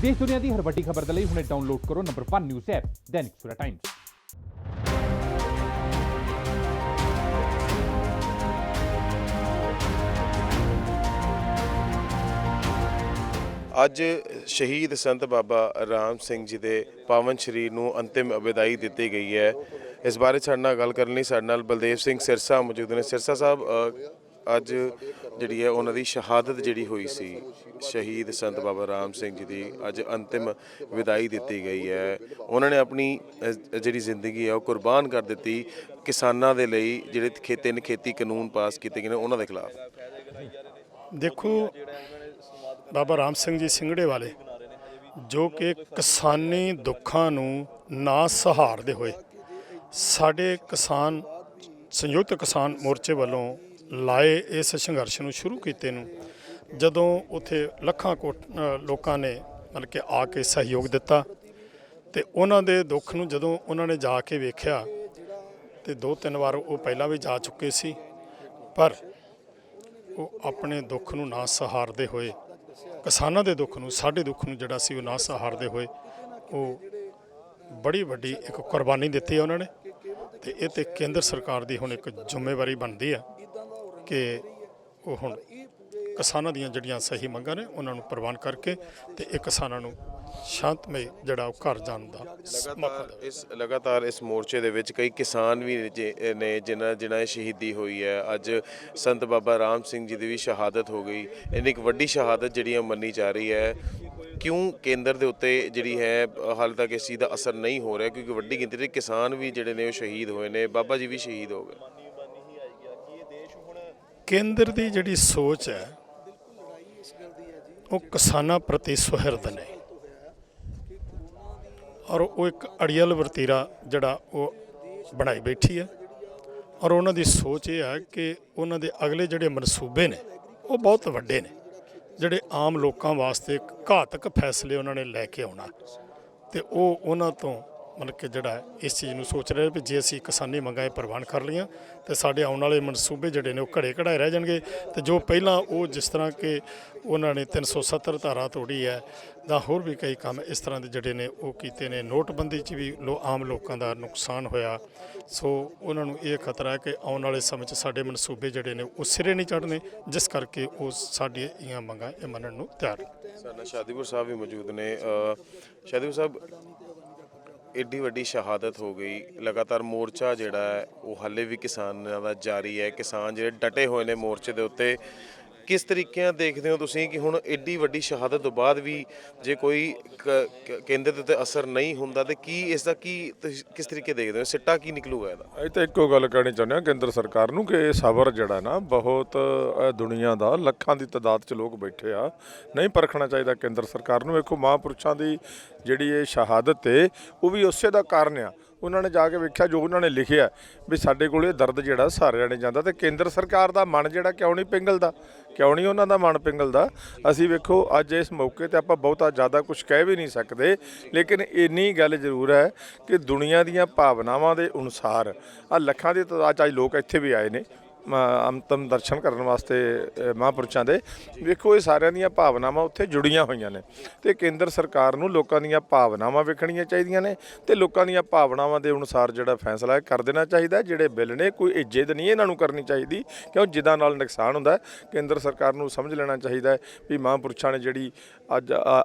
देश दुनिया की हर वड्डी खबर के लिए हुणे डाउनलोड करो number 1 news app Dainik Savera times. ਅੱਜ ਸ਼ਹੀਦ ਸੰਤ ਬਾਬਾ ਰਾਮ ਸਿੰਘ ਜੀ ਦੇ ਪਾਵਨ ਸ਼ਰੀਰ ਨੂੰ ਅੰਤਿਮ ਵਿਦਾਈ ਦਿੱਤੀ ਗਈ ਹੈ। ਇਸ ਬਾਰੇ ਸਾਡੇ ਨਾਲ ਗੱਲ ਕਰਨ ਲਈ ਸਾਡੇ ਨਾਲ ਬਲਦੇਵ ਸਿੰਘ ਸਿਰਸਾ ਮੌਜੂਦ ਨੇ। ਸਿਰਸਾ ਸਾਹਿਬ, ਅੱਜ ਜਿਹੜੀ ਹੈ ਉਹਨਾਂ ਦੀ ਸ਼ਹਾਦਤ ਜਿਹੜੀ ਹੋਈ ਸੀ, ਸ਼ਹੀਦ ਸੰਤ ਬਾਬਾ ਰਾਮ ਸਿੰਘ ਜੀ ਦੀ ਅੱਜ ਅੰਤਿਮ ਵਿਦਾਈ ਦਿੱਤੀ ਗਈ ਹੈ। ਉਹਨਾਂ ਨੇ ਆਪਣੀ ਜਿਹੜੀ ਜ਼ਿੰਦਗੀ ਹੈ ਉਹ ਕੁਰਬਾਨ ਕਰ ਦਿੱਤੀ ਕਿਸਾਨਾਂ ਦੇ ਲਈ, ਜਿਹੜੇ ਤਿੰਨ ਖੇਤੀ ਕਾਨੂੰਨ ਪਾਸ ਕੀਤੇ ਗਏ ਨੇ ਉਹਨਾਂ ਦੇ ਖਿਲਾਫ। ਦੇਖੋ, ਬਾਬਾ ਰਾਮ ਸਿੰਘ ਜੀ ਸਿੰਘੜੇ ਵਾਲੇ ਜੋ ਕਿ ਕਿਸਾਨੀ ਦੁੱਖਾਂ ਨੂੰ ਨਾ ਸਹਾਰਦੇ ਹੋਏ ਸਾਡੇ ਕਿਸਾਨ ਸੰਯੁਕਤ ਕਿਸਾਨ ਮੋਰਚੇ ਵੱਲੋਂ ਲਾਏ ਇਸ ਸੰਘਰਸ਼ ਨੂੰ ਸ਼ੁਰੂ ਕੀਤੇ ਨੂੰ ਜਦੋਂ ਉੱਥੇ ਲੱਖਾਂ ਲੋਕਾਂ ਨੇ ਮਤਲਬ ਕਿ ਆ ਕੇ ਸਹਿਯੋਗ ਦਿੱਤਾ ਤੇ ਉਹਨਾਂ ਦੇ ਦੁੱਖ ਨੂੰ ਜਦੋਂ ਉਹਨਾਂ ਨੇ ਜਾ ਕੇ ਵੇਖਿਆ ਤੇ 2-3 ਵਾਰ ਉਹ ਪਹਿਲਾਂ ਵੀ ਜਾ ਚੁੱਕੇ ਸੀ, ਪਰ ਉਹ ਆਪਣੇ ਦੁੱਖ ਨੂੰ ਨਾ ਸਹਾਰਦੇ ਹੋਏ, ਕਿਸਾਨਾਂ ਦੇ ਦੁੱਖ ਨੂੰ, ਸਾਡੇ ਦੁੱਖ ਨੂੰ ਜਿਹੜਾ ਸੀ ਉਹ ਨਾ ਸਹਾਰਦੇ ਹੋਏ ਉਹ ਬੜੀ ਵੱਡੀ ਇੱਕ ਕੁਰਬਾਨੀ ਦਿੱਤੀ ਹੈ ਉਹਨਾਂ ਨੇ। ਤੇ ਇਹ ਤੇ ਕੇਂਦਰ ਸਰਕਾਰ ਦੀ ਹੁਣ ਇੱਕ ਜ਼ਿੰਮੇਵਾਰੀ ਬਣਦੀ ਹੈ ਕਿ ਉਹ ਹੁਣ ਕਿਸਾਨਾਂ ਦੀਆਂ ਜਿਹੜੀਆਂ ਸਹੀ ਮੰਗਾਂ ਨੇ ਉਹਨਾਂ ਨੂੰ ਪ੍ਰਵਾਨ ਕਰਕੇ ਤੇ ਇਹ ਕਿਸਾਨਾਂ ਨੂੰ ਸ਼ਾਂਤਮਈ ਜਿਹੜਾ ਉਹ ਘਰ ਜਾਣ ਦਾ ਲਗਾਤਾਰ ਇਸ ਮੋਰਚੇ ਦੇ ਵਿੱਚ ਕਈ ਕਿਸਾਨ ਵੀ ਨੇ ਜਿਨ੍ਹਾਂ ਦੀ ਸ਼ਹੀਦੀ ਹੋਈ ਹੈ। ਅੱਜ ਸੰਤ ਬਾਬਾ ਰਾਮ ਸਿੰਘ ਜੀ ਦੀ ਵੀ ਸ਼ਹਾਦਤ ਹੋ ਗਈ। ਇੰਨੀ ਇੱਕ ਵੱਡੀ ਸ਼ਹਾਦਤ ਜਿਹੜੀ ਮੰਨੀ ਜਾ ਰਹੀ ਹੈ। ਕਿਉਂ ਕੇਂਦਰ ਦੇ ਉੱਤੇ ਜਿਹੜੀ ਹੈ ਹਾਲੇ ਤੱਕ ਇਸ ਚੀਜ਼ ਦਾ ਅਸਰ ਨਹੀਂ ਹੋ ਰਿਹਾ? ਕਿਉਂਕਿ ਵੱਡੀ ਗਿਣਤੀ ਦੇ ਕਿਸਾਨ ਵੀ ਜਿਹੜੇ ਨੇ ਉਹ ਸ਼ਹੀਦ ਹੋਏ ਨੇ, ਬਾਬਾ ਜੀ ਵੀ ਸ਼ਹੀਦ ਹੋ ਗਏ। ਕੇਂਦਰ ਦੀ ਜਿਹੜੀ ਸੋਚ ਹੈ ਉਹ ਕਿਸਾਨਾਂ ਪ੍ਰਤੀ ਸੁਹਿਰਦ ਨੇ ਔਰ ਉਹ ਇੱਕ ਅੜੀਅਲ ਵਰਤੀਰਾ ਜਿਹੜਾ ਉਹ ਬਣਾਈ ਬੈਠੀ ਹੈ। ਔਰ ਉਹਨਾਂ ਦੀ ਸੋਚ ਇਹ ਹੈ ਕਿ ਉਹਨਾਂ ਦੇ ਅਗਲੇ ਜਿਹੜੇ ਮਨਸੂਬੇ ਨੇ ਉਹ ਬਹੁਤ ਵੱਡੇ ਨੇ, ਜਿਹੜੇ ਆਮ ਲੋਕਾਂ ਵਾਸਤੇ ਘਾਤਕ ਫੈਸਲੇ ਉਹਨਾਂ ਨੇ ਲੈ ਕੇ ਆਉਣਾ ਤੇ ਉਹ ਉਹਨਾਂ ਤੋਂ ਮਤਲਬ ਕਿ ਜਿਹੜਾ ਇਸ ਚੀਜ਼ ਨੂੰ ਸੋਚ ਰਹੇ ਵੀ ਜੇ ਅਸੀਂ ਕਿਸਾਨੀ ਮੰਗਾਂ ਪ੍ਰਵਾਨ ਕਰ ਲਈਆਂ ਤੇ ਸਾਡੇ ਆਉਣ ਵਾਲੇ ਮਨਸੂਬੇ ਜਿਹੜੇ ਨੇ ਉਹ ਘੜੇ ਘੜਾਏ ਰਹਿ ਜਾਣਗੇ। ਤੇ ਜੋ ਪਹਿਲਾਂ ਉਹ ਜਿਸ ਤਰ੍ਹਾਂ ਕਿ ਉਹਨਾਂ ਨੇ 370 ਧਾਰਾ ਤੋੜੀ ਹੈ ਜਾਂ ਹੋਰ ਵੀ ਕਈ ਕੰਮ ਇਸ ਤਰ੍ਹਾਂ ਦੇ ਜਿਹੜੇ ਨੇ ਉਹ ਕੀਤੇ ਨੇ, ਨੋਟਬੰਦੀ 'ਚ ਵੀ ਆਮ ਲੋਕਾਂ ਦਾ ਨੁਕਸਾਨ ਹੋਇਆ। ਸੋ ਉਹਨਾਂ ਨੂੰ ਇਹ ਖਤਰਾ ਹੈ ਕਿ ਆਉਣ ਵਾਲੇ ਸਮੇਂ 'ਚ ਸਾਡੇ ਮਨਸੂਬੇ ਜਿਹੜੇ ਨੇ ਉਹ ਸਿਰੇ ਨਹੀਂ ਚੜ੍ਹਨੇ, ਜਿਸ ਕਰਕੇ ਉਹ ਸਾਡੀਆਂ ਮੰਗਾਂ ਇਹ ਮੰਨਣ ਨੂੰ ਤਿਆਰ। ਸਾਡੇ ਨਾਲ ਸ਼ਾਦੀਪੁਰ ਸਾਹਿਬ ਵੀ ਮੌਜੂਦ ਨੇ। ਸ਼ਾਦੀਪੁਰ ਸਾਹਿਬ, ਏਡੀ ਵੱਡੀ ਸ਼ਹਾਦਤ ਹੋ ਗਈ, ਲਗਾਤਾਰ ਮੋਰਚਾ ਜਿਹੜਾ ਹੈ ਉਹ ਹਾਲੇ ਵੀ ਕਿਸਾਨਾਂ ਦਾ ਜਾਰੀ ਹੈ। ਕਿਸਾਨ ਜਿਹੜੇ ਡਟੇ ਹੋਏ ਨੇ ਮੋਰਚੇ ਦੇ ਉੱਤੇ, ਕਿਸ ਤਰੀਕੇ ਨਾਲ ਦੇਖਦੇ ਹੋ ਤੁਸੀਂ ਕਿ ਹੁਣ ਏਡੀ ਵੱਡੀ ਸ਼ਹਾਦਤ ਤੋਂ ਬਾਅਦ ਵੀ ਜੇ ਕੋਈ ਕੇਂਦਰ ਦੇ ਉੱਤੇ ਅਸਰ ਨਹੀਂ ਹੁੰਦਾ ਤੇ ਕੀ ਇਸ ਦਾ ਕਿਸ ਤਰੀਕੇ ਦੇਖਦੇ ਹੋ? ਸਿੱਟਾ ਕੀ ਨਿਕਲੂਗਾ ਇਹਦਾ? ਅਸੀਂ ਤਾਂ ਇੱਕੋ ਗੱਲ ਕਹਿਣੀ ਚਾਹੁੰਦੇ ਹਾਂ ਕੇਂਦਰ ਸਰਕਾਰ ਨੂੰ ਕਿ ਇਹ ਸਬਰ ਜਿਹੜਾ ਨਾ ਬਹੁਤ ਦੁਨੀਆ ਦਾ ਲੱਖਾਂ ਦੀ ਤਾਦਾਦ 'ਚ ਲੋਕ ਬੈਠੇ ਆ, ਨਹੀਂ ਪਰਖਣਾ ਚਾਹੀਦਾ ਕੇਂਦਰ ਸਰਕਾਰ ਨੂੰ। ਵੇਖੋ, ਮਹਾਂਪੁਰਸ਼ਾਂ ਦੀ ਜਿਹੜੀ ਇਹ ਸ਼ਹਾਦਤ ਹੈ ਉਹ ਵੀ ਉਸੇ ਦਾ ਕਾਰਨ ਆ। ਉਹਨਾਂ ਨੇ ਜਾ ਕੇ ਵੇਖਿਆ ਜੋ ਉਹਨਾਂ ਨੇ ਲਿਖਿਆ ਵੀ ਸਾਡੇ ਕੋਲ ਇਹ ਦਰਦ ਜਿਹੜਾ ਸਹਾਰਿਆ ਨਹੀਂ ਜਾਂਦਾ ਤੇ ਕੇਂਦਰ ਸਰਕਾਰ ਦਾ ਮਨ ਜਿਹੜਾ ਕਿਉਂ ਨਹੀਂ ਪਿੰਗਲਦਾ, ਕਿਉਂ ਨਹੀਂ ਉਹਨਾਂ ਦਾ ਮਨ ਪਿੰਗਲਦਾ। ਅਸੀਂ ਵੇਖੋ ਅੱਜ ਇਸ ਮੌਕੇ ਤੇ ਆਪਾਂ ਬਹੁਤਾ ਜ਼ਿਆਦਾ ਕੁਝ ਕਹਿ ਵੀ ਨਹੀਂ ਸਕਦੇ, ਲੇਕਿਨ ਇੰਨੀ ਗੱਲ ਜ਼ਰੂਰ ਹੈ ਕਿ ਦੁਨੀਆ ਦੀਆਂ ਭਾਵਨਾਵਾਂ ਦੇ ਅਨੁਸਾਰ ਆ ਲੱਖਾਂ ਦੀ ਤਾਦਾਦ 'ਚ ਅੱਜ ਲੋਕ ਇੱਥੇ ਵੀ ਆਏ ਨੇ ਅੰਤਮ ਦਰਸ਼ਨ ਕਰਨ ਵਾਸਤੇ ਮਹਾਂਪੁਰਸ਼ਾਂ ਦੇ। ਵੇਖੋ, ਇਹ ਸਾਰਿਆਂ ਦੀਆਂ ਭਾਵਨਾਵਾਂ ਉੱਥੇ ਜੁੜੀਆਂ ਹੋਈਆਂ ਨੇ ਤੇ ਕੇਂਦਰ ਸਰਕਾਰ ਨੂੰ ਲੋਕਾਂ ਦੀਆਂ ਭਾਵਨਾਵਾਂ ਵੇਖਣੀਆਂ ਚਾਹੀਦੀਆਂ ਨੇ ਤੇ ਲੋਕਾਂ ਦੀਆਂ ਭਾਵਨਾਵਾਂ ਦੇ ਅਨੁਸਾਰ ਜਿਹੜਾ ਫੈਸਲਾ ਕਰ ਦੇਣਾ ਚਾਹੀਦਾ। ਜਿਹੜੇ ਬਿੱਲ ਨੇ ਕੋਈ ਇੱਜ਼ਤ ਨਹੀਂ ਇਹਨਾਂ ਨੂੰ ਕਰਨੀ ਚਾਹੀਦੀ, ਕਿਉਂ ਜਿੱਦਾਂ ਨਾਲ ਨੁਕਸਾਨ ਹੁੰਦਾ। ਕੇਂਦਰ ਸਰਕਾਰ ਨੂੰ ਸਮਝ ਲੈਣਾ ਚਾਹੀਦਾ ਵੀ ਮਹਾਂਪੁਰਸ਼ਾਂ ਨੇ ਜਿਹੜੀ ਅੱਜ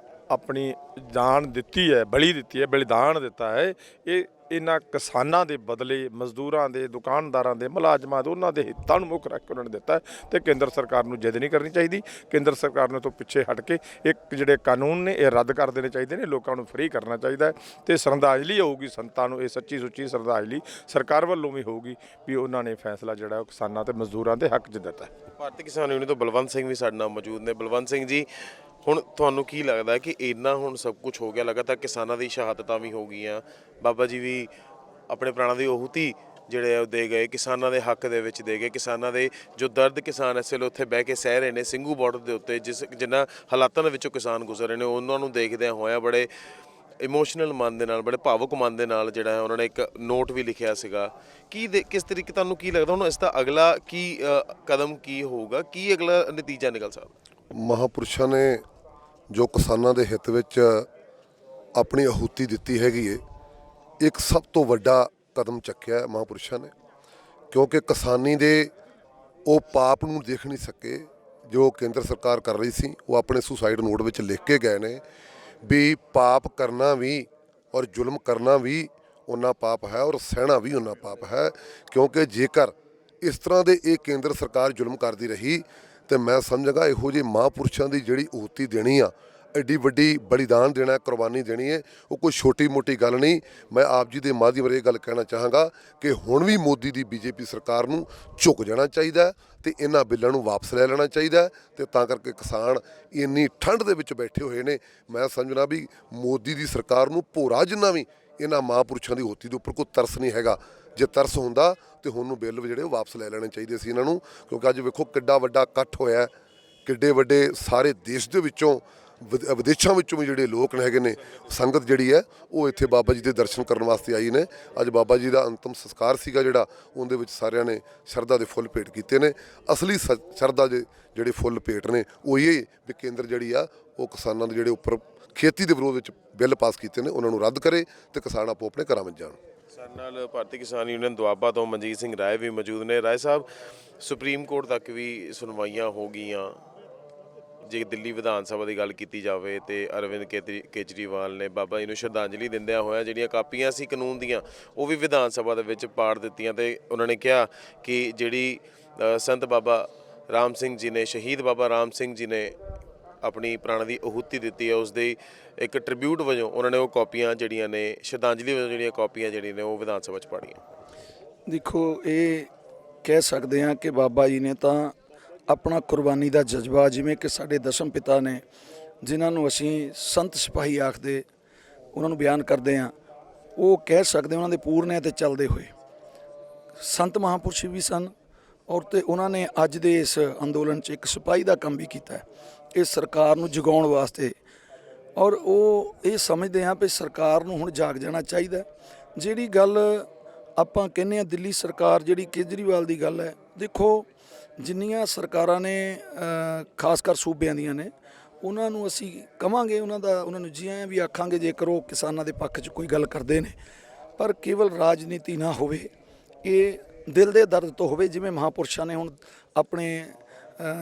ਆਪਣੀ ਜਾਨ ਦਿੱਤੀ ਹੈ, ਬਲੀ ਦਿੱਤੀ ਹੈ, ਬਲੀਦਾਨ ਦਿੱਤਾ ਹੈ, ਇਹ ਇਹਨਾਂ ਕਿਸਾਨਾਂ ਦੇ ਬਦਲੇ ਮਜ਼ਦੂਰਾਂ ਦੇ, ਦੁਕਾਨਦਾਰਾਂ ਦੇ, ਮੁਲਾਜ਼ਮਾਂ ਦੇ, ਉਹਨਾਂ ਦੇ ਹਿੱਤਾਂ ਨੂੰ ਮੁੱਖ ਰੱਖ ਕੇ ਉਹਨਾਂ ਨੇ ਦਿੱਤਾ ਤੇ ਕੇਂਦਰ ਸਰਕਾਰ ਨੂੰ ਜਿੱਦ ਨਹੀਂ ਕਰਨੀ ਚਾਹੀਦੀ। ਕੇਂਦਰ ਸਰਕਾਰ ਨੂੰ ਤੋਂ ਪਿੱਛੇ ਹਟ ਕੇ ਇੱਕ ਜਿਹੜੇ ਕਾਨੂੰਨ ਨੇ ਇਹ ਰੱਦ ਕਰ ਦੇਣੇ ਚਾਹੀਦੇ ਨੇ, ਲੋਕਾਂ ਨੂੰ ਫ੍ਰੀ ਕਰਨਾ ਚਾਹੀਦਾ ਤੇ ਸ਼ਰਧਾਂਜਲੀ ਹੋਊਗੀ ਸੰਤਾਂ ਨੂੰ, ਇਹ ਸੱਚੀ ਸੁੱਚੀ ਸ਼ਰਧਾਂਜਲੀ ਸਰਕਾਰ ਵੱਲੋਂ ਵੀ ਹੋਊਗੀ ਵੀ ਉਹਨਾਂ ਨੇ ਫੈਸਲਾ ਜਿਹੜਾ ਉਹ ਕਿਸਾਨਾਂ ਤੇ ਮਜ਼ਦੂਰਾਂ ਦੇ ਹੱਕ 'ਚ ਦਿੱਤਾ। ਭਾਰਤੀ ਕਿਸਾਨ ਯੂਨੀਅਨ ਤੋਂ ਬਲਵੰਤ ਸਿੰਘ ਵੀ ਸਾਡੇ ਨਾਲ ਮੌਜੂਦ ਨੇ। ਬਲਵੰਤ ਸਿੰਘ ਜੀ, ਹੁਣ ਤੁਹਾਨੂੰ ਕੀ ਲੱਗਦਾ ਕਿ ਇੰਨਾ ਹੁਣ ਸਭ ਕੁਝ ਹੋ ਗਿਆ, ਲਗਾਤਾਰ ਕਿਸਾਨਾਂ ਦੀ ਸ਼ਹਾਦਤਾਂ ਵੀ ਹੋ ਗਈਆਂ, ਬਾਬਾ ਜੀ ਵੀ ਆਪਣੇ ਪ੍ਰਾਣਾਂ ਦੀ ਆਹੂਤੀ ਜਿਹੜੇ ਉਹ ਦੇ ਗਏ, ਕਿਸਾਨਾਂ ਦੇ ਹੱਕ ਦੇ ਵਿੱਚ ਦੇ ਗਏ, ਕਿਸਾਨਾਂ ਦੇ ਜੋ ਦਰਦ ਕਿਸਾਨ ਇਸ ਵੇਲੇ ਉੱਥੇ ਬਹਿ ਕੇ ਸਹਿ ਰਹੇ ਨੇ ਸਿੰਘੂ ਬਾਰਡਰ ਦੇ ਉੱਤੇ, ਜਿਨ੍ਹਾਂ ਹਾਲਾਤਾਂ ਦੇ ਵਿੱਚੋਂ ਕਿਸਾਨ ਗੁਜ਼ਰ ਰਹੇ ਨੇ, ਉਹਨਾਂ ਨੂੰ ਦੇਖਦਿਆਂ ਹੋਇਆ ਬੜੇ ਇਮੋਸ਼ਨਲ ਮਨ ਦੇ ਨਾਲ, ਬੜੇ ਭਾਵੁਕ ਮਨ ਦੇ ਨਾਲ ਜਿਹੜਾ ਹੈ ਉਹਨਾਂ ਨੇ ਇੱਕ ਨੋਟ ਵੀ ਲਿਖਿਆ ਸੀਗਾ। ਕਿਸ ਤਰੀਕੇ ਤੁਹਾਨੂੰ ਕੀ ਲੱਗਦਾ ਹੁਣ ਇਸ ਦਾ ਅਗਲਾ ਕਦਮ ਕੀ ਹੋਊਗਾ, ਕੀ ਅਗਲਾ ਨਤੀਜਾ ਨਿਕਲ ਸਕਦਾ? ਮਹਾਂਪੁਰਸ਼ਾਂ ਨੇ ਜੋ ਕਿਸਾਨਾਂ ਦੇ ਹਿੱਤ ਵਿੱਚ ਆਪਣੀ ਆਹੂਤੀ ਦਿੱਤੀ ਹੈਗੀ ਏ, ਇੱਕ ਸਭ ਤੋਂ ਵੱਡਾ ਕਦਮ ਚੱਕਿਆ ਹੈ ਮਹਾਂਪੁਰਸ਼ਾਂ ਨੇ, ਕਿਉਂਕਿ ਕਿਸਾਨੀ ਦੇ ਉਹ ਪਾਪ ਨੂੰ ਦੇਖ ਨਹੀਂ ਸਕੇ ਜੋ ਕੇਂਦਰ ਸਰਕਾਰ ਕਰ ਰਹੀ ਸੀ। ਉਹ ਆਪਣੇ ਸੁਸਾਈਡ ਨੋਟ ਵਿੱਚ ਲਿਖ ਕੇ ਗਏ ਨੇ ਵੀ ਪਾਪ ਕਰਨਾ ਵੀ ਔਰ ਜ਼ੁਲਮ ਕਰਨਾ ਵੀ ਉਹਨਾਂ ਪਾਪ ਹੈ ਔਰ ਸਹਿਣਾ ਵੀ ਉਹਨਾਂ ਪਾਪ ਹੈ, ਕਿਉਂਕਿ ਜੇਕਰ ਇਸ ਤਰ੍ਹਾਂ ਦੇ ਇਹ ਕੇਂਦਰ ਸਰਕਾਰ ਜ਼ੁਲਮ ਕਰਦੀ ਰਹੀ ਤੇ ਮੈਂ ਸਮਝਾਂਗਾ ਇਹੋ ਜਿਹੇ ਮਹਾਂਪੁਰਸ਼ਾਂ ਦੀ ਜਿਹੜੀ ਆਹੂਤੀ ਦੇਣੀ ਆ, ਐਡੀ ਵੱਡੀ ਬਲੀਦਾਨ ਦੇਣਾ, ਕੁਰਬਾਨੀ ਦੇਣੀ ਹੈ, ਉਹ ਕੋਈ ਛੋਟੀ ਮੋਟੀ ਗੱਲ ਨਹੀਂ। ਮੈਂ ਆਪ ਜੀ ਦੇ ਮਾਧਿਅਮ ਰਾਹੀਂ ਇਹ ਗੱਲ ਕਹਿਣਾ ਚਾਹਾਂਗਾ ਕਿ ਹੁਣ ਵੀ ਮੋਦੀ ਦੀ ਬੀਜੇਪੀ ਸਰਕਾਰ ਨੂੰ ਝੁਕ ਜਾਣਾ ਚਾਹੀਦਾ ਤੇ ਇਹਨਾਂ ਬਿੱਲਾਂ ਨੂੰ ਵਾਪਸ ਲੈ ਲੈਣਾ ਚਾਹੀਦਾ ਤੇ ਤਾਂ ਕਰਕੇ ਕਿਸਾਨ ਇੰਨੀ ਠੰਡ ਦੇ ਵਿੱਚ ਬੈਠੇ ਹੋਏ ਨੇ। ਮੈਂ ਸਮਝਣਾ ਵੀ ਮੋਦੀ ਦੀ ਸਰਕਾਰ ਨੂੰ ਭੋਰਾ ਜਿੰਨਾ ਵੀ ਇਹਨਾਂ ਮਹਾਂਪੁਰਸ਼ਾਂ ਦੀ ਆਹੂਤੀ ਦੇ ਉੱਪਰ ਕੋਈ ਤਰਸ ਨਹੀਂ ਹੈਗਾ। ਜੇ ਤਰਸ ਹੁੰਦਾ ਤੇ ਹੁਣ ਨੂੰ ਬਿੱਲ ਜਿਹੜੇ ਉਹ ਵਾਪਸ ਲੈ ਲੈਣੇ ਚਾਹੀਦੇ ਸੀ ਇਹਨਾਂ ਨੂੰ, ਕਿਉਂਕਿ ਅੱਜ ਵੇਖੋ ਕਿੱਡਾ ਵੱਡਾ ਇਕੱਠ ਹੋਇਆ, ਕਿੱਡੇ ਵੱਡੇ ਸਾਰੇ ਦੇਸ਼ ਦੇ ਵਿੱਚੋਂ ਵਿਦੇਸ਼ਾਂ ਵਿੱਚੋਂ ਵੀ ਜਿਹੜੇ ਲੋਕ ਹੈਗੇ ਨੇ, ਸੰਗਤ ਜਿਹੜੀ ਹੈ ਉਹ ਇੱਥੇ ਬਾਬਾ ਜੀ ਦੇ ਦਰਸ਼ਨ ਕਰਨ ਵਾਸਤੇ ਆਈ ਨੇ। ਅੱਜ ਬਾਬਾ ਜੀ ਦਾ ਅੰਤਮ ਸੰਸਕਾਰ ਸੀਗਾ ਜਿਹੜਾ, ਉਹਦੇ ਵਿੱਚ ਸਾਰਿਆਂ ਨੇ ਸ਼ਰਧਾ ਦੇ ਫੁੱਲ ਭੇਟ ਕੀਤੇ ਨੇ। ਅਸਲੀ ਸ਼ਰਧਾ ਦੇ ਜਿਹੜੇ ਫੁੱਲ ਭੇਟ ਨੇ ਉਹ ਇਹ ਵੀ ਕੇਂਦਰ ਜਿਹੜੀ ਆ ਉਹ ਕਿਸਾਨਾਂ ਦੇ ਜਿਹੜੇ ਉੱਪਰ ਖੇਤੀ ਦੇ ਵਿਰੋਧ ਵਿੱਚ ਬਿੱਲ ਪਾਸ ਕੀਤੇ ਨੇ ਉਹਨਾਂ ਨੂੰ ਰੱਦ ਕਰੇ ਤੇ ਕਿਸਾਨ ਆਪੋ ਆਪਣੇ ਘਰਾਂ ਵਿੱਚ ਜਾਣ। ਸਾਡੇ ਨਾਲ ਭਾਰਤੀ ਕਿਸਾਨ ਯੂਨੀਅਨ ਦੁਆਬਾ ਤੋਂ ਮਨਜੀਤ ਸਿੰਘ ਰਾਏ ਵੀ ਮੌਜੂਦ ਨੇ। ਰਾਏ ਸਾਹਿਬ, ਸੁਪਰੀਮ ਕੋਰਟ ਤੱਕ ਵੀ ਸੁਣਵਾਈਆਂ ਹੋ ਗਈਆਂ। ਜੇ ਦਿੱਲੀ ਵਿਧਾਨ ਸਭਾ ਦੀ ਗੱਲ ਕੀਤੀ ਜਾਵੇ ਤੇ ਅਰਵਿੰਦ ਕੇਜਰੀਵਾਲ ਨੇ ਬਾਬਾ ਜੀ ਨੂੰ ਸ਼ਰਧਾਂਜਲੀ ਦਿੰਦਿਆਂ ਹੋਇਆ ਜਿਹੜੀਆਂ ਕਾਪੀਆਂ ਸੀ ਕਾਨੂੰਨ ਦੀਆਂ ਉਹ ਵੀ ਵਿਧਾਨ ਸਭਾ ਦੇ ਵਿੱਚ ਪਾੜ ਦਿੱਤੀਆਂ ਤੇ ਉਹਨਾਂ ਨੇ ਕਿਹਾ ਕਿ ਜਿਹੜੀ ਸੰਤ ਬਾਬਾ ਰਾਮ ਸਿੰਘ ਜੀ ਨੇ, ਸ਼ਹੀਦ ਬਾਬਾ ਰਾਮ ਸਿੰਘ ਜੀ ਨੇ ਆਪਣੀ ਪ੍ਰਾਣ ਦੀ ਆਹੂਤੀ ਦਿੱਤੀ ਹੈ, ਉਸ ਦੇ ਇੱਕ ਟ੍ਰਿਬਿਊਟ ਵਜੋਂ ਉਹਨਾਂ ਨੇ ਉਹ ਕਾਪੀਆਂ ਜਿਹੜੀਆਂ ਨੇ, ਸ਼ਰਧਾਂਜਲੀ ਵਜੋਂ ਜਿਹੜੀਆਂ ਕਾਪੀਆਂ ਜਿਹੜੀਆਂ ਨੇ ਉਹ ਵਿਧਾਨ ਸਭਾ 'ਚ ਪਾੜੀਆਂ। ਦੇਖੋ, ਇਹ ਕਹਿ ਸਕਦੇ ਹਾਂ ਕਿ ਬਾਬਾ ਜੀ ਨੇ ਤਾਂ ਆਪਣਾ ਕੁਰਬਾਨੀ ਦਾ ਜਜ਼ਬਾ, ਜਿਵੇਂ ਕਿ ਸਾਡੇ ਦਸਮ ਪਿਤਾ ਨੇ ਜਿਨ੍ਹਾਂ ਨੂੰ ਅਸੀਂ ਸੰਤ ਸਿਪਾਹੀ ਆਖਦੇ, ਉਹਨਾਂ ਨੂੰ ਬਿਆਨ ਕਰਦੇ ਹਾਂ, ਉਹ ਕਹਿ ਸਕਦੇ ਉਹਨਾਂ ਦੇ ਪੂਰਨੇ 'ਤੇ ਚੱਲਦੇ ਹੋਏ ਸੰਤ ਮਹਾਂਪੁਰਸ਼ ਵੀ ਸਨ ਔਰ ਤੇ ਉਹਨਾਂ ਨੇ ਅੱਜ ਦੇ ਇਸ ਅੰਦੋਲਨ 'ਚ ਇੱਕ ਸਿਪਾਹੀ ਦਾ ਕੰਮ ਵੀ ਕੀਤਾ ਹੈ ਇਸ ਸਰਕਾਰ ਨੂੰ ਜਗਾਉਣ ਵਾਸਤੇ। ਔਰ ਉਹ ਇਹ ਸਮਝਦੇ ਹਾਂ ਵੀ ਸਰਕਾਰ ਨੂੰ ਹੁਣ ਜਾਗ ਜਾਣਾ ਚਾਹੀਦਾ। ਜਿਹੜੀ ਗੱਲ ਆਪਾਂ ਕਹਿੰਦੇ ਹਾਂ ਦਿੱਲੀ ਸਰਕਾਰ, ਜਿਹੜੀ ਕੇਜਰੀਵਾਲ ਦੀ ਗੱਲ ਹੈ, ਦੇਖੋ ਜਿੰਨੀਆਂ ਸਰਕਾਰਾਂ ਨੇ ਖਾਸ ਕਰ ਸੂਬਿਆਂ ਦੀਆਂ ਨੇ, ਉਹਨਾਂ ਨੂੰ ਅਸੀਂ ਕਵਾਂਗੇ, ਉਹਨਾਂ ਨੂੰ ਜੀ ਆਇਆਂ ਵੀ ਆਖਾਂਗੇ ਜੇਕਰ ਉਹ ਕਿਸਾਨਾਂ ਦੇ ਪੱਖ 'ਚ ਕੋਈ ਗੱਲ ਕਰਦੇ ਨੇ, ਪਰ ਕੇਵਲ ਰਾਜਨੀਤੀ ਨਾ ਹੋਵੇ, ਇਹ ਦਿਲ ਦੇ ਦਰਦ ਤੋਂ ਹੋਵੇ। ਜਿਵੇਂ ਮਹਾਂਪੁਰਸ਼ਾਂ ਨੇ ਹੁਣ ਆਪਣੇ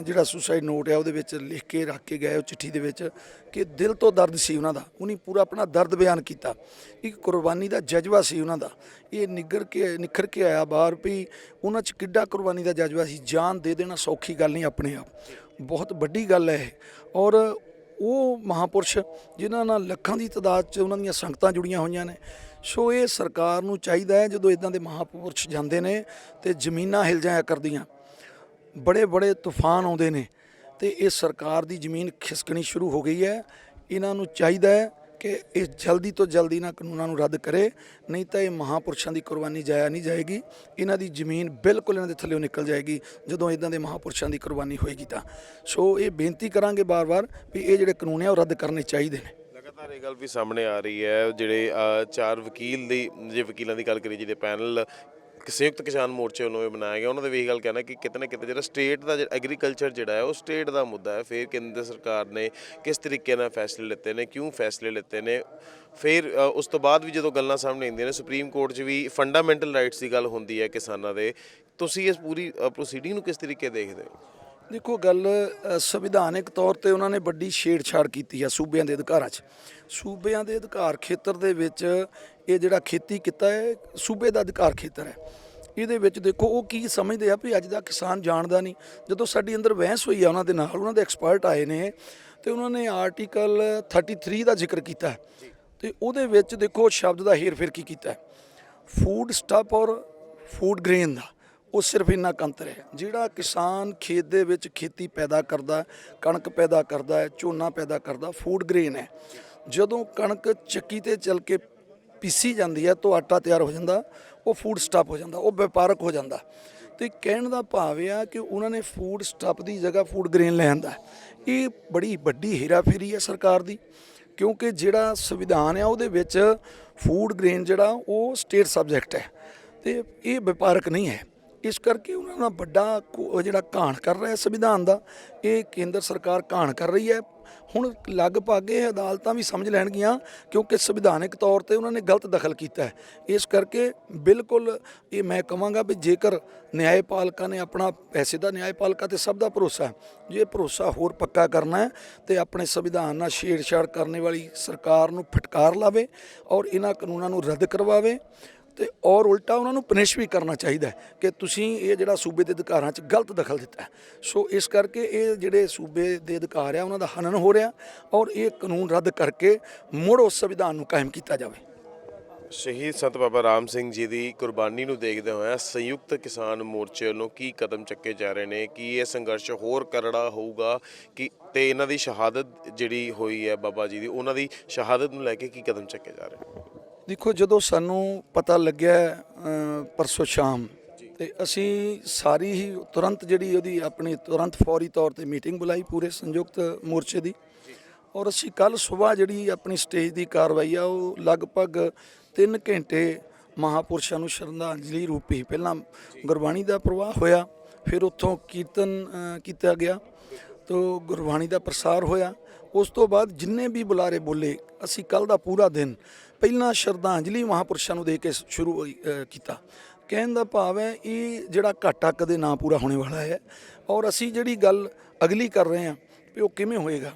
ਜਿਹੜਾ ਸੁਸਾਈਡ ਨੋਟ ਹੈ ਉਹਦੇ ਵਿੱਚ ਲਿਖ ਕੇ ਰੱਖ ਕੇ ਗਏ ਉਹ ਚਿੱਠੀ ਦੇ ਵਿੱਚ ਕਿ ਦਿਲ ਤੋਂ ਦਰਦ ਸੀ ਉਹਨਾਂ ਦਾ, ਉਹਨੇ ਪੂਰਾ ਆਪਣਾ ਦਰਦ ਬਿਆਨ ਕੀਤਾ, ਇੱਕ ਕੁਰਬਾਨੀ ਦਾ ਜਜ਼ਬਾ ਸੀ ਉਹਨਾਂ ਦਾ। ਇਹ ਨਿਖਰ ਕੇ ਆਇਆ ਬਾਹਰ ਵੀ ਉਹਨਾਂ 'ਚ ਕਿੱਡਾ ਕੁਰਬਾਨੀ ਦਾ ਜਜ਼ਬਾ ਸੀ। ਜਾਨ ਦੇ ਦੇਣਾ ਸੌਖੀ ਗੱਲ ਨਹੀਂ, ਆਪਣੇ ਆਪ ਬਹੁਤ ਵੱਡੀ ਗੱਲ ਹੈ ਇਹ। ਔਰ ਉਹ ਮਹਾਂਪੁਰਸ਼ ਜਿਨ੍ਹਾਂ ਨਾਲ ਲੱਖਾਂ ਦੀ ਤਾਦਾਦ 'ਚ ਉਹਨਾਂ ਦੀਆਂ ਸੰਗਤਾਂ ਜੁੜੀਆਂ ਹੋਈਆਂ ਨੇ। ਸੋ ਇਹ ਸਰਕਾਰ ਨੂੰ ਚਾਹੀਦਾ ਹੈ ਜਦੋਂ ਇੱਦਾਂ ਦੇ ਮਹਾਂਪੁਰਸ਼ ਜਾਂਦੇ ਨੇ ਤੇ ਜ਼ਮੀਨਾਂ ਹਿਲ ਜਾਇਆ ਕਰਦੀਆਂ, ਬੜੇ ਬੜੇ ਤੂਫਾਨ ਆਉਂਦੇ ਨੇ ਤੇ ਇਹ ਸਰਕਾਰ ਦੀ ਜ਼ਮੀਨ ਖਿਸਕਣੀ ਸ਼ੁਰੂ ਹੋ ਗਈ ਹੈ। ਇਹਨਾਂ ਨੂੰ ਚਾਹੀਦਾ ਹੈ ਕਿ ਇਹ ਜਲਦੀ ਤੋਂ ਜਲਦੀ ਇਹਨਾਂ ਕਾਨੂੰਨਾਂ ਨੂੰ ਰੱਦ ਕਰੇ, ਨਹੀਂ ਤਾਂ ਇਹ ਮਹਾਂਪੁਰਸ਼ਾਂ ਦੀ ਕੁਰਬਾਨੀ ਜਾਇਆ ਨਹੀਂ ਜਾਏਗੀ। ਇਹਨਾਂ ਦੀ ਜ਼ਮੀਨ ਬਿਲਕੁਲ ਇਹਨਾਂ ਦੇ ਥੱਲੇੋਂ ਨਿਕਲ ਜਾਏਗੀ ਜਦੋਂ ਇੱਦਾਂ ਦੇ ਮਹਾਂਪੁਰਸ਼ਾਂ ਦੀ ਕੁਰਬਾਨੀ ਹੋਏਗੀ ਤਾਂ। ਸੋ ਇਹ ਬੇਨਤੀ ਕਰਾਂਗੇ ਵਾਰ-ਵਾਰ ਵੀ ਇਹ ਜਿਹੜੇ ਕਾਨੂੰਨ ਹੈ ਉਹ ਰੱਦ ਕਰਨੇ ਚਾਹੀਦੇ ਨੇ। ਲਗਾਤਾਰ ਇਹ ਗੱਲ ਵੀ ਸਾਹਮਣੇ ਆ ਰਹੀ ਹੈ, ਜਿਹੜੇ 4 ਵਕੀਲਾਂ ਦੀ ਗੱਲ ਕਰੀ, ਜਿਹੜੇ ਪੈਨਲ ਸੰਯੁਕਤ ਕਿਸਾਨ ਮੋਰਚੇ ਵੱਲੋਂ ਇਹ ਬਣਾਇਆ ਗਿਆ, ਉਹਨਾਂ ਦਾ ਵੀ ਇਹ ਗੱਲ ਕਹਿਣਾ ਕਿ ਕਿਤੇ ਨਾ ਕਿਤੇ ਜਿਹੜਾ ਸਟੇਟ ਦਾ ਐਗਰੀਕਲਚਰ ਜਿਹੜਾ ਹੈ ਉਹ ਸਟੇਟ ਦਾ ਮੁੱਦਾ ਹੈ। ਫਿਰ ਕੇਂਦਰ ਸਰਕਾਰ ਨੇ ਕਿਸ ਤਰੀਕੇ ਨਾਲ ਫੈਸਲੇ ਲਿੱਤੇ ਨੇ, ਕਿਉਂ ਫੈਸਲੇ ਲਿੱਤੇ ਨੇ, ਫਿਰ ਉਸ ਤੋਂ ਬਾਅਦ ਵੀ ਜਦੋਂ ਗੱਲਾਂ ਸਾਹਮਣੇ ਆਉਂਦੀਆਂ ਨੇ ਸੁਪਰੀਮ ਕੋਰਟ 'ਚ ਵੀ ਫੰਡਾਮੈਂਟਲ ਰਾਈਟਸ ਦੀ ਗੱਲ ਹੁੰਦੀ ਹੈ ਕਿਸਾਨਾਂ ਦੇ। ਤੁਸੀਂ ਇਸ ਪੂਰੀ ਪ੍ਰੋਸੀਡਿੰਗ ਨੂੰ ਕਿਸ ਤਰੀਕੇ ਦੇਖਦੇ ਹੋ? ਦੇਖੋ, ਗੱਲ ਸੰਵਿਧਾਨਿਕ ਤੌਰ ਤੇ ਉਹਨਾਂ ਨੇ ਵੱਡੀ ਛੇੜਛਾੜ ਕੀਤੀ ਹੈ ਸੂਬਿਆਂ ਦੇ ਅਧਿਕਾਰਾਂ 'ਚ। ਸੂਬਿਆਂ ਦੇ ਅਧਿਕਾਰ ਖੇਤਰ ਦੇ ਵਿੱਚ ਇਹ ਜਿਹੜਾ ਖੇਤੀ ਕਿੱਤਾ ਹੈ ਸੂਬੇ ਦਾ ਅਧਿਕਾਰ ਖੇਤਰ ਹੈ। ਇਹਦੇ ਵਿੱਚ ਦੇਖੋ ਉਹ ਕੀ ਸਮਝਦੇ ਆ ਵੀ ਅੱਜ ਦਾ ਕਿਸਾਨ ਜਾਣਦਾ ਨਹੀਂ। ਜਦੋਂ ਸਾਡੀ ਅੰਦਰ ਬਹਿਸ ਹੋਈ ਆ ਉਹਨਾਂ ਦੇ ਨਾਲ, ਉਹਨਾਂ ਦੇ ਐਕਸਪਰਟ ਆਏ ਨੇ ਤੇ ਉਹਨਾਂ ਨੇ ਆਰਟੀਕਲ 33 ਦਾ ਜ਼ਿਕਰ ਕੀਤਾ ਤੇ ਉਹਦੇ ਵਿੱਚ ਦੇਖੋ ਸ਼ਬਦ ਦਾ ਹੇਰ-ਫੇਰ ਕੀ ਕੀਤਾ, ਫੂਡ ਸਟਫ ਔਰ ਫੂਡ ਗ੍ਰੇਨ ਦਾ। ਉਹ ਸਿਰਫ ਇੰਨਾ ਅੰਤਰ ਹੈ, ਜਿਹੜਾ ਕਿਸਾਨ ਖੇਤ ਦੇ ਵਿੱਚ ਖੇਤੀ ਪੈਦਾ ਕਰਦਾ, ਕਣਕ ਪੈਦਾ ਕਰਦਾ ਹੈ, ਝੋਨਾ ਪੈਦਾ ਕਰਦਾ, ਫੂਡ ਗ੍ਰੇਨ ਹੈ। ਜਦੋਂ ਕਣਕ ਚੱਕੀ ਤੇ ਚੱਲ ਕੇ ਪੀਸੀ ਜਾਂਦੀ ਹੈ ਤਾਂ ਆਟਾ ਤਿਆਰ ਹੋ ਜਾਂਦਾ, ਉਹ ਫੂਡ ਸਟਫ ਹੋ ਜਾਂਦਾ, ਉਹ ਵਪਾਰਕ ਹੋ ਜਾਂਦਾ। ਤੇ ਕਹਿਣ ਦਾ ਭਾਵ ਇਹ ਆ ਕਿ ਉਹਨਾਂ ਨੇ ਫੂਡ ਸਟਫ ਦੀ ਜਗ੍ਹਾ ਫੂਡ ਗ੍ਰੇਨ ਲੈ ਆਂਦਾ। ਇਹ ਬੜੀ ਵੱਡੀ ਹੇਰਾਫੇਰੀ ਹੈ ਸਰਕਾਰ ਦੀ, ਕਿਉਂਕਿ ਜਿਹੜਾ ਸੰਵਿਧਾਨ ਹੈ ਉਹਦੇ ਵਿੱਚ ਫੂਡ ਗ੍ਰੇਨ ਜਿਹੜਾ ਉਹ ਸਟੇਟ ਸਬਜੈਕਟ ਹੈ ਤੇ ਇਹ ਵਪਾਰਕ ਨਹੀਂ ਹੈ। ਇਸ ਕਰਕੇ ਉਹਨਾਂ ਦਾ ਵੱਡਾ ਜਿਹੜਾ ਘਾਣ ਕਰ ਰਿਹਾ ਸੰਵਿਧਾਨ ਦਾ, ਇਹ ਕੇਂਦਰ ਸਰਕਾਰ ਘਾਣ ਕਰ ਰਹੀ ਹੈ। ਹੁਣ ਲਗਭਗ ਇਹ ਅਦਾਲਤਾਂ ਵੀ ਸਮਝ ਲੈਣਗੀਆਂ ਕਿਉਂਕਿ ਸੰਵਿਧਾਨਕ ਤੌਰ ਤੇ ਉਹਨਾਂ ਨੇ ਗਲਤ ਦਖਲ ਕੀਤਾ ਹੈ। ਇਸ ਕਰਕੇ ਬਿਲਕੁਲ ਇਹ ਮੈਂ ਕਹਾਂਗਾ ਵੀ ਜੇਕਰ ਨਿਆਂਪਾਲਿਕਾ ਨੇ ਆਪਣਾ ਪੈਸੇ ਦਾ, ਨਿਆਂਪਾਲਿਕਾ ਤੇ ਸਭ ਦਾ ਭਰੋਸਾ ਹੈ, ਜੇ ਭਰੋਸਾ ਹੋਰ ਪੱਕਾ ਕਰਨਾ ਹੈ ਤੇ ਆਪਣੇ ਸੰਵਿਧਾਨ ਨਾਲ ਛੇੜਛਾੜ ਕਰਨ ਵਾਲੀ ਸਰਕਾਰ ਨੂੰ ਫਟਕਾਰ ਲਾਵੇ ਔਰ ਇਹਨਾਂ ਕਾਨੂੰਨਾਂ ਨੂੰ ਰੱਦ ਕਰਵਾਵੇ ਤੇ ਔਰ ਉਲਟਾ ਉਹਨਾਂ ਨੂੰ ਪਨਿਸ਼ ਵੀ ਕਰਨਾ ਚਾਹੀਦਾ ਕਿ ਤੁਸੀਂ ਇਹ ਜਿਹੜਾ ਸੂਬੇ ਦੇ ਅਧਿਕਾਰਾਂ 'ਚ ਗਲਤ ਦਖਲ ਦਿੱਤਾ। ਸੋ ਇਸ ਕਰਕੇ ਇਹ ਜਿਹੜੇ ਸੂਬੇ ਦੇ ਅਧਿਕਾਰ ਆ ਉਹਨਾਂ ਦਾ ਹਨਨ ਹੋ ਰਿਹਾ ਔਰ ਇਹ ਕਾਨੂੰਨ ਰੱਦ ਕਰਕੇ ਮੁੜ ਉਸ ਸੰਵਿਧਾਨ ਨੂੰ ਕਾਇਮ ਕੀਤਾ ਜਾਵੇ। ਸ਼ਹੀਦ ਸੰਤ ਬਾਬਾ ਰਾਮ ਸਿੰਘ ਜੀ ਦੀ ਕੁਰਬਾਨੀ ਨੂੰ ਦੇਖਦੇ ਹੋਏ ਸੰਯੁਕਤ ਕਿਸਾਨ ਮੋਰਚੇ ਵੱਲੋਂ ਕੀ ਕਦਮ ਚੱਕੇ ਜਾ ਰਹੇ ਨੇ? ਕੀ ਇਹ ਸੰਘਰਸ਼ ਹੋਰ ਕਰੜਾ ਹੋਊਗਾ ਕਿ ਤੇ ਇਹਨਾਂ ਦੀ ਸ਼ਹਾਦਤ ਜਿਹੜੀ ਹੋਈ ਹੈ ਬਾਬਾ ਜੀ ਦੀ, ਉਹਨਾਂ ਦੀ ਸ਼ਹਾਦਤ ਨੂੰ ਲੈ ਕੇ ਕੀ ਕਦਮ ਚੱਕੇ ਜਾ ਰਹੇ? ਦੇਖੋ, ਜਦੋਂ ਸਾਨੂੰ ਪਤਾ ਲੱਗਿਆ ਪਰਸੋਂ ਸ਼ਾਮ ਤੇ ਅਸੀਂ ਸਾਰੀ ਹੀ ਤੁਰੰਤ ਜਿਹੜੀ ਉਹਦੀ ਆਪਣੀ ਤੁਰੰਤ ਫੌਰੀ ਤੌਰ ਤੇ ਮੀਟਿੰਗ ਬੁਲਾਈ ਪੂਰੇ ਸੰਯੁਕਤ ਮੋਰਚੇ ਦੀ ਔਰ ਅਸੀਂ ਕੱਲ ਸਵੇਰ ਜਿਹੜੀ ਆਪਣੀ ਸਟੇਜ ਦੀ ਕਾਰਵਾਈ ਆ ਉਹ ਲਗਭਗ 3 ਘੰਟੇ ਮਹਾਪੁਰਸ਼ਾਂ ਨੂੰ ਸ਼ਰਧਾਂਜਲੀ ਰੂਪੀ ਪਹਿਲਾਂ ਗੁਰਬਾਣੀ ਦਾ ਪ੍ਰਵਾਹ ਹੋਇਆ, ਫਿਰ ਉੱਥੋਂ ਕੀਰਤਨ ਕੀਤਾ ਗਿਆ ਤੋ ਗੁਰਬਾਣੀ ਦਾ ਪ੍ਰਸਾਰ ਹੋਇਆ। ਉਸ ਤੋਂ ਬਾਅਦ ਜਿੰਨੇ ਵੀ ਬੁਲਾਰੇ ਬੋਲੇ ਅਸੀਂ ਕੱਲ ਦਾ ਪੂਰਾ ਦਿਨ ਪਹਿਲਾਂ ਸ਼ਰਧਾਂਜਲੀ ਮਹਾਪੁਰਸ਼ਾਂ ਨੂੰ ਦੇ ਕੇ ਸ਼ੁਰੂ ਕੀਤਾ। ਕਹਿਣ ਦਾ ਭਾਵ ਹੈ ਇਹ ਜਿਹੜਾ ਘਾਟਾ ਕਦੇ ਨਾ ਪੂਰਾ ਹੋਣੇ ਵਾਲਾ ਹੈ ਔਰ ਅਸੀਂ ਜਿਹੜੀ ਗੱਲ ਅਗਲੀ ਕਰ ਰਹੇ ਹਾਂ ਵੀ ਉਹ ਕਿਵੇਂ ਹੋਏਗਾ,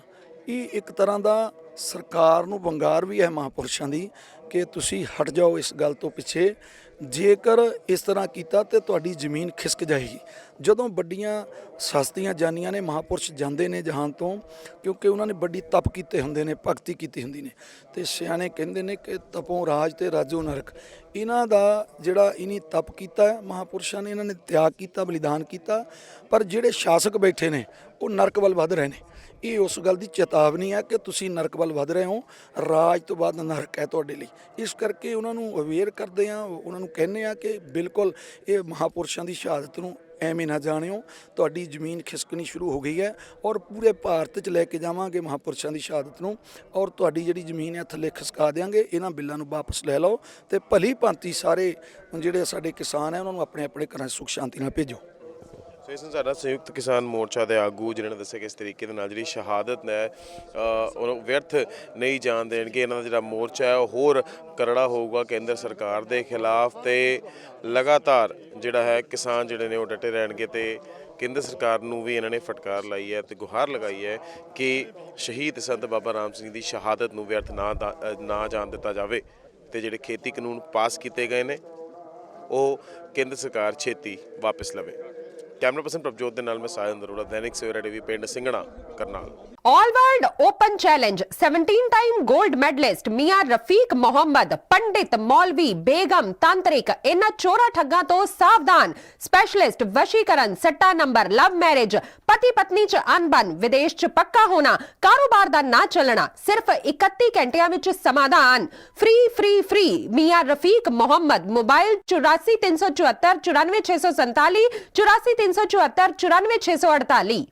ਇਹ ਇੱਕ ਤਰ੍ਹਾਂ ਦਾ ਸਰਕਾਰ ਨੂੰ ਵੰਗਾਰ ਵੀ ਹੈ ਮਹਾਪੁਰਸ਼ਾਂ ਦੀ ਕਿ ਤੁਸੀਂ ਹਟ ਜਾਓ ਇਸ ਗੱਲ ਤੋਂ ਪਿੱਛੇ, ਜੇਕਰ ਇਸ ਤਰ੍ਹਾਂ ਕੀਤਾ ਤੇ ਤੁਹਾਡੀ ਜ਼ਮੀਨ ਖਿਸਕ ਜਾਏਗੀ। ਜਦੋਂ ਵੱਡੀਆਂ ਸਸਤੀਆਂ ਜਾਨੀਆਂ ਨੇ ਮਹਾਪੁਰਸ਼ ਜਾਂਦੇ ਨੇ ਜਹਾਨ ਤੋਂ ਕਿਉਂਕਿ ਉਹਨਾਂ ਨੇ ਵੱਡੀ ਤਪ ਕੀਤੇ ਹੁੰਦੇ ਨੇ, ਭਗਤੀ ਕੀਤੀ ਹੁੰਦੀ ਨੇ ਤੇ ਸਿਆਣੇ ਕਹਿੰਦੇ ਨੇ ਕਿ ਤਪੋਂ ਰਾਜ ਤੇ ਰਾਜੋ ਨਰਕ। ਇਹਨਾਂ ਦਾ ਜਿਹੜਾ ਇਨੀ ਤਪ ਕੀਤਾ ਮਹਾਪੁਰਸ਼ਾਂ ਨੇ, ਇਹਨਾਂ ਨੇ ਤਿਆਗ ਕੀਤਾ, ਬਲੀਦਾਨ ਕੀਤਾ, ਪਰ ਜਿਹੜੇ ਸ਼ਾਸਕ ਬੈਠੇ ਨੇ ਉਹ ਨਰਕ ਵੱਲ ਵੱਧ ਰਹੇ ਨੇ। ਇਹ ਉਸ ਗੱਲ ਦੀ ਚੇਤਾਵਨੀ ਹੈ ਕਿ ਤੁਸੀਂ ਨਰਕ ਵੱਲ ਵੱਧ ਰਹੇ ਹੋ, ਰਾਜ ਤੋਂ ਬਾਅਦ ਨਰਕ ਹੈ ਤੁਹਾਡੇ ਲਈ। ਇਸ ਕਰਕੇ ਉਹਨਾਂ ਨੂੰ ਅਵੇਅਰ ਕਰਦੇ ਆ, ਉਹਨਾਂ ਨੂੰ ਕਹਿੰਦੇ ਆ ਕਿ ਬਿਲਕੁਲ ਇਹ ਮਹਾਪੁਰਸ਼ਾਂ ਦੀ ਸ਼ਹਾਦਤ ਨੂੰ ਐਵੇਂ ਨਾ ਜਾਣਿਓ, ਤੁਹਾਡੀ ਜ਼ਮੀਨ ਖਿਸਕਣੀ ਸ਼ੁਰੂ ਹੋ ਗਈ ਹੈ ਔਰ ਪੂਰੇ ਭਾਰਤ 'ਚ ਲੈ ਕੇ ਜਾਵਾਂਗੇ ਮਹਾਪੁਰਸ਼ਾਂ ਦੀ ਸ਼ਹਾਦਤ ਨੂੰ ਔਰ ਤੁਹਾਡੀ ਜਿਹੜੀ ਜ਼ਮੀਨ ਹੈ ਥੱਲੇ ਖਿਸਕਾ ਦਿਆਂਗੇ। ਇਹਨਾਂ ਬਿੱਲਾਂ ਨੂੰ ਵਾਪਸ ਲੈ ਲਓ ਤੇ ਭਲੀ ਭਾਂਤੀ ਸਾਰੇ ਜਿਹੜੇ ਸਾਡੇ ਕਿਸਾਨ ਹੈ ਉਹਨਾਂ ਨੂੰ ਆਪਣੇ ਆਪਣੇ ਘਰਾਂ 'ਚ ਸੁੱਖ ਸ਼ਾਂਤੀ ਨਾਲ ਭੇਜੋ। ਸੋ ਇਸ ਨੂੰ ਸਾਡਾ ਸੰਯੁਕਤ ਕਿਸਾਨ ਮੋਰਚਾ ਦੇ ਆਗੂ ਜਿਨ੍ਹਾਂ ਨੇ ਦੱਸਿਆ ਕਿ ਇਸ ਤਰੀਕੇ ਦੇ ਨਾਲ ਜਿਹੜੀ ਸ਼ਹਾਦਤ ਹੈ ਉਹਨੂੰ ਵਿਅਰਥ ਨਹੀਂ ਜਾਣ ਦੇਣਗੇ। ਇਹਨਾਂ ਦਾ ਜਿਹੜਾ ਮੋਰਚਾ ਹੈ ਉਹ ਹੋਰ ਕਰੜਾ ਹੋਊਗਾ ਕੇਂਦਰ ਸਰਕਾਰ ਦੇ ਖਿਲਾਫ ਤੇ ਲਗਾਤਾਰ ਜਿਹੜਾ ਹੈ ਕਿਸਾਨ ਜਿਹੜੇ ਨੇ ਉਹ ਡਟੇ ਰਹਿਣਗੇ ਤੇ ਕੇਂਦਰ ਸਰਕਾਰ ਨੂੰ ਵੀ ਇਹਨਾਂ ਨੇ ਫਟਕਾਰ ਲਾਈ ਹੈ ਤੇ ਗੁਹਾਰ ਲਗਾਈ ਹੈ ਕਿ ਸ਼ਹੀਦ ਸੰਤ ਬਾਬਾ ਰਾਮ ਸਿੰਘ ਦੀ ਸ਼ਹਾਦਤ ਨੂੰ ਵਿਅਰਥ ਨਾ ਜਾਣ ਦਿੱਤਾ ਜਾਵੇ ਤੇ ਜਿਹੜੇ ਖੇਤੀ ਕਾਨੂੰਨ ਪਾਸ ਕੀਤੇ ਗਏ ਨੇ ਉਹ ਕੇਂਦਰ ਸਰਕਾਰ ਛੇਤੀ ਵਾਪਸ ਲਵੇ। कैमरा पर्सन प्रभजोत के नाल मैं सायन अरोड़ा, दैनिक सवेरा टीवी, पिंड Singhana, Karnal. All world open challenge 17 time gold medalist मियां रफीक मोहम्मद, पंडित, मौलवी, बेगम, तांत्रिक, इन्हां चोरा ठग्गां तो सावधान। स्पेशलिस्ट वशीकरण, सट्टा नंबर, लव मैरिज, पति पत्नी च अनबन, विदेश च पक्का होना, कारोबार दा ना चलना, सिर्फ 31 घंटियां विच समाधान। फ्री फ्री फ्री मियां रफीक मोहम्मद। मोबाइल 84 374 94 647 84 374 94 648।